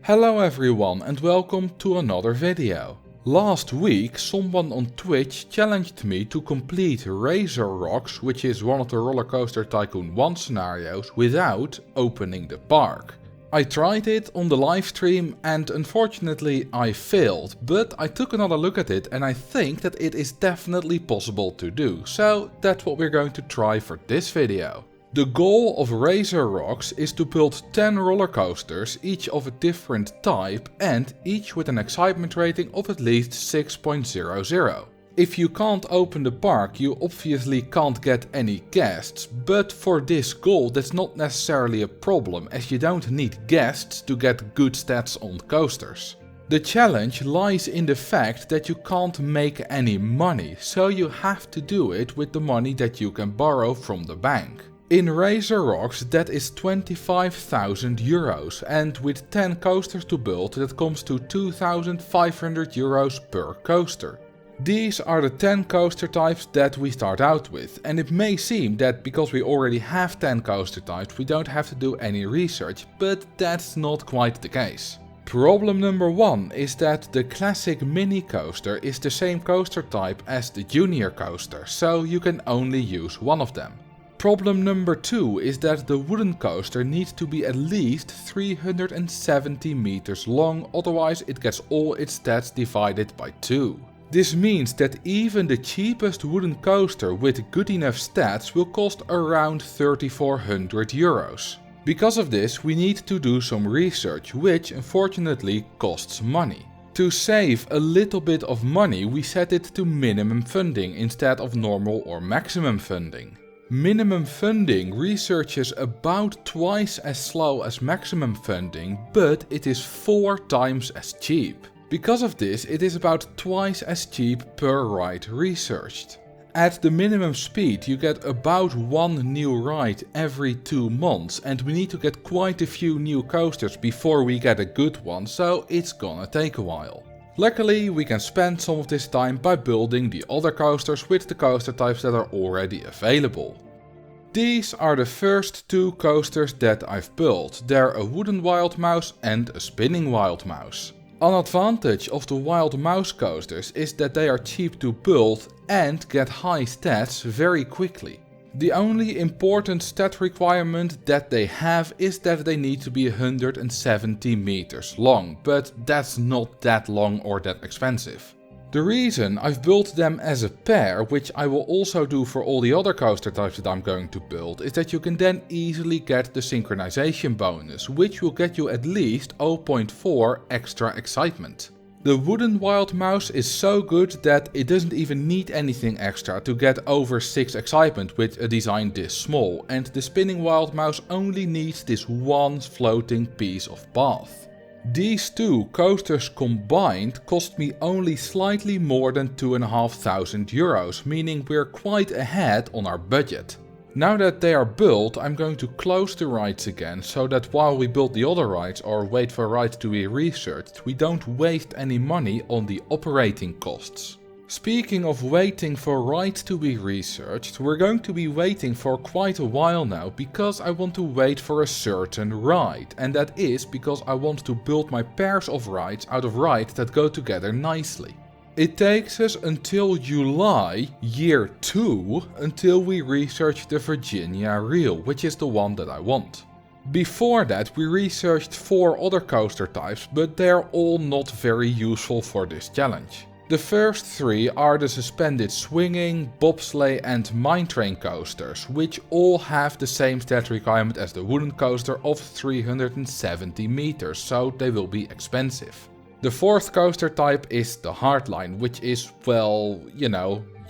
Hello everyone and welcome to another video. Last week someone on Twitch challenged me to complete Razor Rocks, which is one of the Roller Coaster Tycoon 1 scenarios, without opening the park. I tried it on the live stream and unfortunately I failed, but I took another look at it and I think that it is definitely possible to do, so that's what we're going to try for this video. The goal of Razor Rocks is to build 10 roller coasters, each of a different type and each with an excitement rating of at least 6.00. If you can't open the park, you obviously can't get any guests, but for this goal that's not necessarily a problem, as you don't need guests to get good stats on coasters. The challenge lies in the fact that you can't make any money, so you have to do it with the money that you can borrow from the bank. In Razor Rocks that is 25,000 euros, and with 10 coasters to build that comes to 2,500 euros per coaster. These are the 10 coaster types that we start out with, and it may seem that because we already have 10 coaster types we don't have to do any research, but that's not quite the case. Problem number 1 is that the classic mini coaster is the same coaster type as the junior coaster, so you can only use one of them. Problem number 2 is that the wooden coaster needs to be at least 370 meters long, otherwise it gets all its stats divided by 2. This means that even the cheapest wooden coaster with good enough stats will cost around 3,400 euros. Because of this we need to do some research, which unfortunately costs money. To save a little bit of money we set it to minimum funding instead of normal or maximum funding. Minimum funding researches about twice as slow as maximum funding, but it is 4 times as cheap. Because of this, it is about twice as cheap per ride researched. At the minimum speed you get about 1 new ride every 2 months, and we need to get quite a few new coasters before we get a good one, so it's gonna take a while. Luckily we can spend some of this time by building the other coasters with the coaster types that are already available. These are the first 2 coasters that I've built. They're a wooden Wild Mouse and a spinning Wild Mouse. An advantage of the Wild Mouse coasters is that they are cheap to build and get high stats very quickly. The only important stat requirement that they have is that they need to be 170 meters long, but that's not that long or that expensive. The reason I've built them as a pair, which I will also do for all the other coaster types that I'm going to build, is that you can then easily get the synchronization bonus, which will get you at least 0.4 extra excitement. The wooden Wild Mouse is so good that it doesn't even need anything extra to get over 6 excitement with a design this small, and the spinning Wild Mouse only needs this one floating piece of path. These 2 coasters combined cost me only slightly more than 2,500 euros, meaning we're quite ahead on our budget. Now that they are built, I'm going to close the rides again, so that while we build the other rides or wait for rides to be researched, we don't waste any money on the operating costs. Speaking of waiting for rides to be researched, we're going to be waiting for quite a while now because I want to wait for a certain ride, and that is because I want to build my pairs of rides out of rides that go together nicely. It takes us until July, year 2, until we research the Virginia Reel, which is the one that I want. Before that we researched 4 other coaster types, but they're all not very useful for this challenge. The first 3 are the suspended swinging, bobsleigh and mine train coasters, which all have the same stat requirement as the wooden coaster of 370 meters, so they will be expensive. The 4th coaster type is the hardline, which is, well,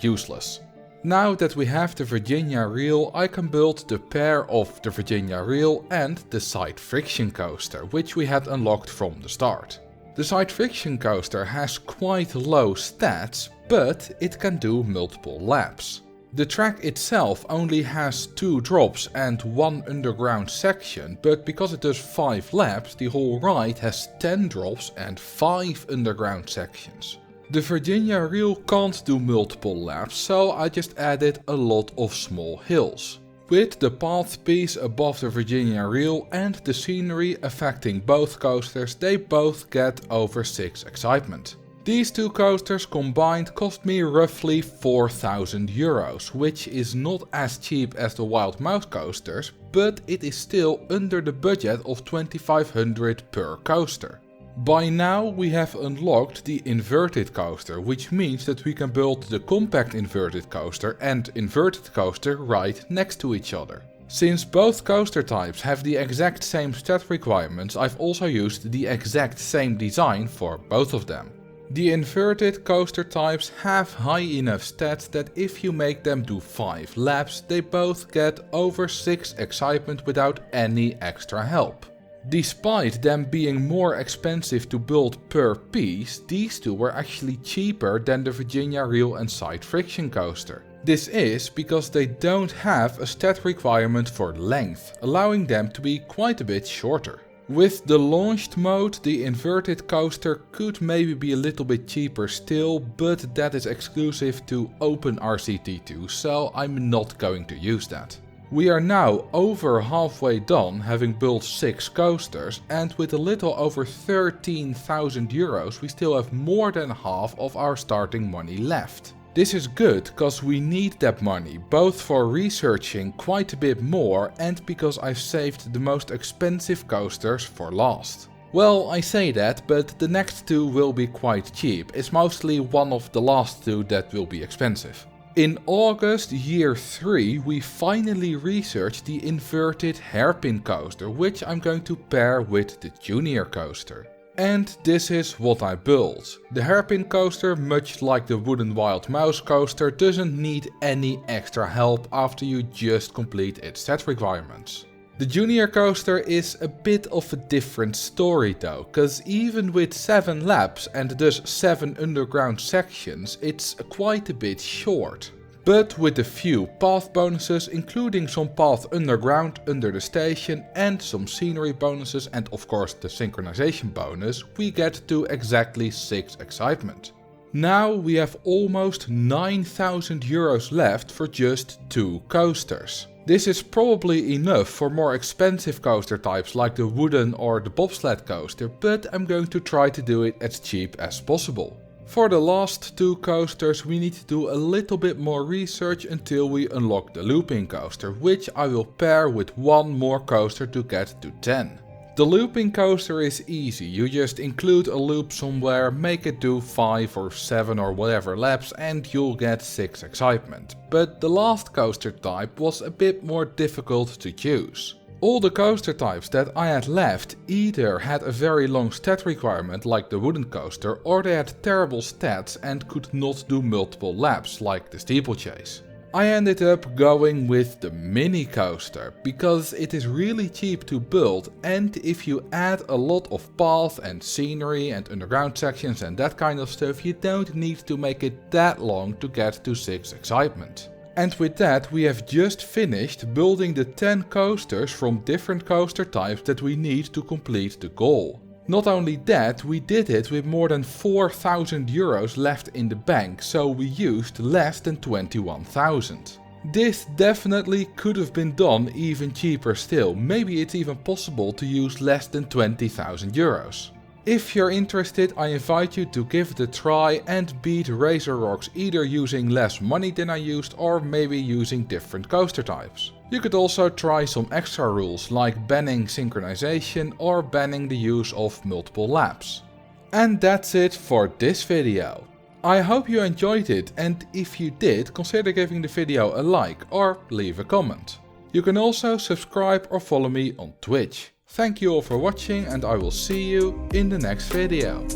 useless. Now that we have the Virginia Reel, I can build the pair of the Virginia Reel and the side friction coaster, which we had unlocked from the start. The side friction coaster has quite low stats, but it can do multiple laps. The track itself only has 2 drops and 1 underground section, but because it does 5 laps, the whole ride has 10 drops and 5 underground sections. The Virginia Reel can't do multiple laps, so I just added a lot of small hills. with the path piece above the Virginia reel and the scenery affecting both coasters, they both get over 6 excitement. These two coasters combined cost me roughly 4,000 euros, which is not as cheap as the Wild Mouse coasters, but it is still under the budget of 2,500 per coaster. By now we have unlocked the inverted coaster, which means that we can build the compact inverted coaster and inverted coaster right next to each other. Since both coaster types have the exact same stat requirements, I've also used the exact same design for both of them. The inverted coaster types have high enough stats that if you make them do 5 laps, they both get over 6 excitement without any extra help. Despite them being more expensive to build per piece, these two were actually cheaper than the Virginia Reel and Side Friction coaster. This is because they don't have a stat requirement for length, allowing them to be quite a bit shorter. With the launched mode, the inverted coaster could maybe be a little bit cheaper still, but that is exclusive to open RCT2, so I'm not going to use that. We are now over halfway done, having built 6 coasters, and with a little over 13,000 euros we still have more than half of our starting money left. This is good, cause we need that money, both for researching quite a bit more and because I've saved the most expensive coasters for last. Well, I say that, but the next two will be quite cheap. It's mostly one of the last two that will be expensive. In August year 3 we finally researched the inverted hairpin coaster, which I'm going to pair with the junior coaster. And this is what I built. The hairpin coaster, much like the wooden Wild Mouse coaster, doesn't need any extra help after you just complete its stat requirements. The junior coaster is a bit of a different story though, cause even with 7 laps and thus 7 underground sections, it's quite a bit short. But with a few path bonuses, including some path underground under the station and some scenery bonuses and of course the synchronization bonus, we get to exactly 6 excitement. Now we have almost 9,000 euros left for just 2 coasters. This is probably enough for more expensive coaster types like the wooden or the bobsled coaster, but I'm going to try to do it as cheap as possible. For the last 2 coasters we need to do a little bit more research until we unlock the looping coaster, which I will pair with 1 more coaster to get to 10. The looping coaster is easy, you just include a loop somewhere, make it do 5 or 7 or whatever laps and you'll get 6 excitement. But the last coaster type was a bit more difficult to choose. All the coaster types that I had left either had a very long stat requirement like the wooden coaster, or they had terrible stats and could not do multiple laps like the steeplechase. I ended up going with the mini coaster because it is really cheap to build, and if you add a lot of path and scenery and underground sections and that kind of stuff, you don't need to make it that long to get to 6 excitement. And with that we have just finished building the 10 coasters from different coaster types that we need to complete the goal. Not only that, we did it with more than 4,000 euros left in the bank, so we used less than 21,000. This definitely could have been done even cheaper still, maybe it's even possible to use less than 20,000 euros. If you're interested, I invite you to give it a try and beat Razor Rocks either using less money than I used or maybe using different coaster types. You could also try some extra rules like banning synchronization or banning the use of multiple laps. And that's it for this video. I hope you enjoyed it, and if you did, consider giving the video a like or leave a comment. You can also subscribe or follow me on Twitch. Thank you all for watching and I will see you in the next video.